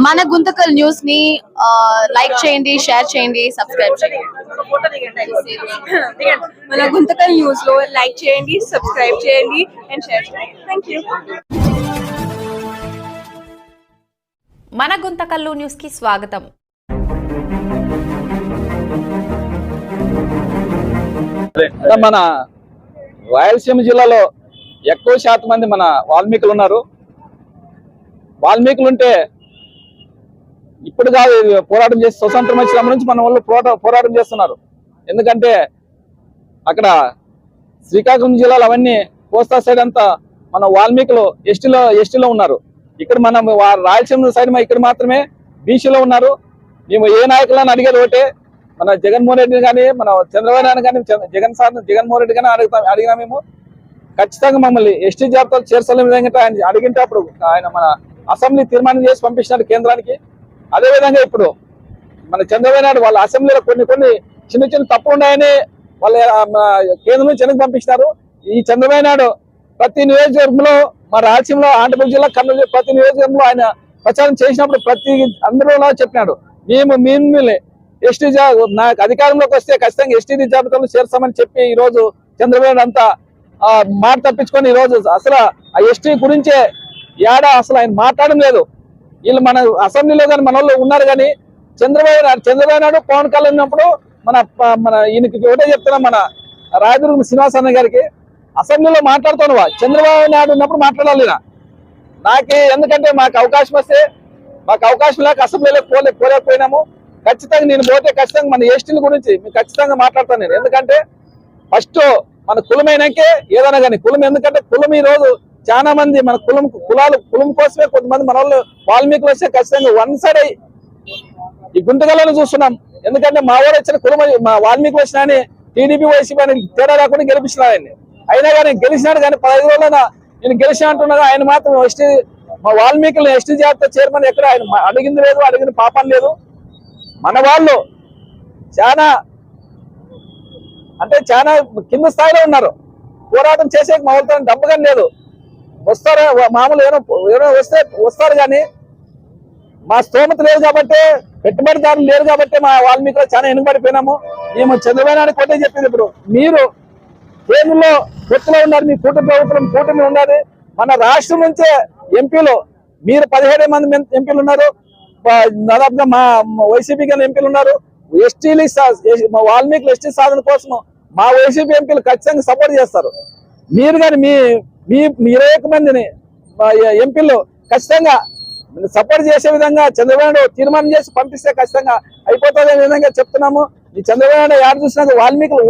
మన గుంతకల్ న్యూస్ ని లైక్ చేయండి, షేర్ చేయండి, సబ్స్క్రైబ్ చేయండి. మన గుంతకల్ న్యూస్ లో లైక్ చేయండి, సబ్స్క్రైబ్ చేయండి అండ్ షేర్ చేయండి. థాంక్యూ. మన గుంతకల్లు న్యూస్ కి స్వాగతం. మన రాయలసీమ జిల్లాలో ఎక్కువ శాతం మంది మన వాల్మీకులు ఉన్నారు. వాల్మీకులు ఉంటే ఇప్పుడు కాదు పోరాటం చేసి స్వతంత్రం వచ్చినప్పటి నుంచి మన వాళ్ళు పోరాటం చేస్తున్నారు. ఎందుకంటే అక్కడ శ్రీకాకుళం జిల్లాలో అవన్నీ కోస్తా సైడ్ అంతా మన వాల్మీకులు ఎస్టీలో ఉన్నారు. ఇక్కడ మనం రాయలసీమ సైడ్ ఇక్కడ మాత్రమే బీసీలో ఉన్నారు. మేము ఏ నాయకులను అడిగేది ఒకటే, మన జగన్మోహన్ రెడ్డి కానీ మన చంద్రబాబు నాయుడు కానీ జగన్మోహన్ రెడ్డి కానీ అడిగినా మేము ఖచ్చితంగా మమ్మల్ని ఎస్టీ జాబితాలు చేర్చాలనే విధంగా ఆయన అడిగింటే అప్పుడు ఆయన మన అసెంబ్లీ తీర్మానం చేసి పంపించినారు కేంద్రానికి. అదేవిధంగా ఇప్పుడు మన చంద్రబాబు నాయుడు వాళ్ళ అసెంబ్లీలో కొన్ని చిన్న తప్పులు ఉన్నాయని వాళ్ళ కేంద్రం నుంచి వెనక్కి పంపించినారు. ఈ చంద్రబాబు నాయుడు ప్రతి నియోజకవర్గంలో మా రాయలసీమలో ఆంధ్రప్రదేశ్ జిల్లా కర్నూలు ప్రతి నియోజకవర్గంలో ఆయన ప్రచారం చేసినప్పుడు అందరూ చెప్పినాడు, మేము ఎస్టీ నాకు అధికారంలోకి వస్తే ఖచ్చితంగా ఎస్టీ జాబితాలో చేర్చామని చెప్పి ఈ రోజు చంద్రబాబు అంతా మాట తప్పించుకొని ఈ రోజు అసలు ఆ ఎస్టీ గురించే అసలు ఆయన మాట్లాడడం లేదు. వీళ్ళు మన అసెంబ్లీలో కానీ మన వాళ్ళు ఉన్నారు కానీ చంద్రబాబు నాయుడు పవన్ కళ్యాణ్ ఉన్నప్పుడు మన ఈయనకి ఒకటే చెప్తున్నా, మన రాయదుర్గం శ్రీనివాస్ అన్న గారికి అసెంబ్లీలో మాట్లాడుతున్నావా, చంద్రబాబు నాయుడు ఉన్నప్పుడు మాట్లాడాలి. నాకు ఎందుకంటే మాకు అవకాశం వస్తే మాకు అవకాశం లేక అసెంబ్లీలో పోలేకపోయినాము. ఖచ్చితంగా నేను పోతే ఖచ్చితంగా మన ఎస్టీల గురించి మీకు ఖచ్చితంగా మాట్లాడతాను నేను. ఎందుకంటే ఫస్ట్ మన కులమైనాకే ఏదైనా కానీ కులం, ఎందుకంటే కులం ఈ రోజు చాలా మంది మన కులం కోసమే కొంతమంది మన వాళ్ళు వాల్మీకులు వస్తే ఖచ్చితంగా వన్ సైడ్ అయ్యి ఈ గుంతకల్లోనే చూస్తున్నాం. ఎందుకంటే మా వాడు వచ్చిన కులం మా వాల్మీకులు వచ్చినా అని టీడీపీ వైసీపీ అని తేడా రాకుండా గెలిపించినాడు ఆయన్ని. అయినా కానీ గెలిచినాడు కానీ 15 రోజులైనా నేను గెలిచిన అంటున్నాగా ఆయన మాత్రం ఎస్టీ మా వాల్మీకులు ఎస్టీ జాబితా చైర్మన్ ఎక్కడ ఆయన అడిగింది లేదు, అడిగిన పాపం లేదు. మన వాళ్ళు చాలా అంటే చాలా కింద స్థాయిలో ఉన్నారు. పోరాటం చేసే మా వాళ్ళతో డబ్బు కానీ లేదు. వస్తారు మామూలు ఏమో వస్తారు కానీ మా స్తోమత లేదు కాబట్టి, పెట్టుబడిదారులు లేరు కాబట్టి మా వాల్మీకులు చాలా వెనుకబడిపోయినాము. మేము చంద్రబాబు నాయుడు కొట్టే చెప్పింది, ఇప్పుడు మీరు కేంద్రంలో పొత్తులో ఉన్నారు, మీ కూటమి ఉన్నది. మన రాష్ట్రం నుంచే ఎంపీలు మీరు 17 మంది ఎంపీలు ఉన్నారు, దాదాపుగా మా వైసీపీ కానీ ఎంపీలు ఉన్నారు. ఎస్టీలు మా వాల్మీకులు ఎస్టీ సాధన కోసం మా వైసీపీ ఎంపీలు ఖచ్చితంగా సపోర్ట్ చేస్తారు. మీరు కానీ మీ 21 మందిని ఎంపీలు ఖచ్చితంగా సపోర్ట్ చేసే విధంగా చంద్రబాబు నాయుడు తీర్మానం చేసి పంపిస్తే ఖచ్చితంగా అయిపోతుంది అనే విధంగా చెప్తున్నాము. ఈ చంద్రబాబు నాయుడు యాడ్ చూసినాక వాల్మీకులు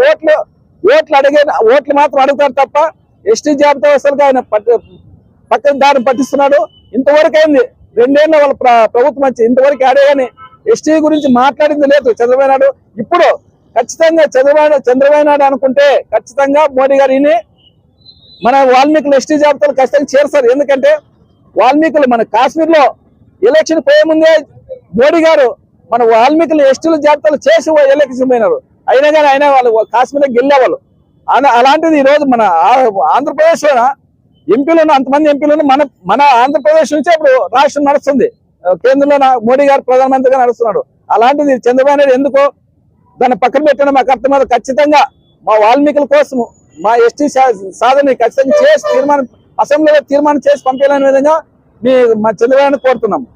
ఓట్లు మాత్రం అడుగుతారు తప్ప ఎస్టీ జాబితా అసలు ఆయన పక్కన దారిని పట్టిస్తున్నాడు. ఇంతవరకు అయింది 2 ఏళ్ళ వాళ్ళ ప్రభుత్వం వచ్చి ఇంతవరకు ఆడే కానీ ఎస్టీ గురించి మాట్లాడింది లేదు చంద్రబాబు నాయుడు. ఇప్పుడు ఖచ్చితంగా చంద్రబాబు నాయుడు అనుకుంటే ఖచ్చితంగా మోడీ గారిని మన వాల్మీకులు ఎస్టీ జాబితాలు ఖచ్చితంగా చేరుస్తారు. ఎందుకంటే వాల్మీకులు మన కాశ్మీర్లో ఎలక్షన్ పోయే ముందే మోడీ గారు మన వాల్మీకులు ఎస్టీల జాబితాలు చేసి ఎలక్షన్ పోయినారు. అయినా కానీ అయినా వాళ్ళు కాశ్మీర్లో గెలిచేవాళ్ళు. అలాంటిది ఈ రోజు మన ఆంధ్రప్రదేశ్ లో ఎంపీలు అంతమంది ఎంపీలు మన ఆంధ్రప్రదేశ్ నుంచే ఇప్పుడు రాష్ట్రం నడుస్తుంది. కేంద్రంలో మోడీ గారు ప్రధానమంత్రిగా నడుస్తున్నాడు. అలాంటిది చంద్రబాబు నాయుడు ఎందుకో దాన్ని పక్కన పెట్టిన మాకు అర్థం. ఖచ్చితంగా మా వాల్మీకుల కోసం మా ఎస్టీ సాధన ఖచ్చితంగా చేసి అసెంబ్లీలో తీర్మానం చేసి పంపించాలనే విధంగా మా చంద్రబాబు కోరుతున్నాము.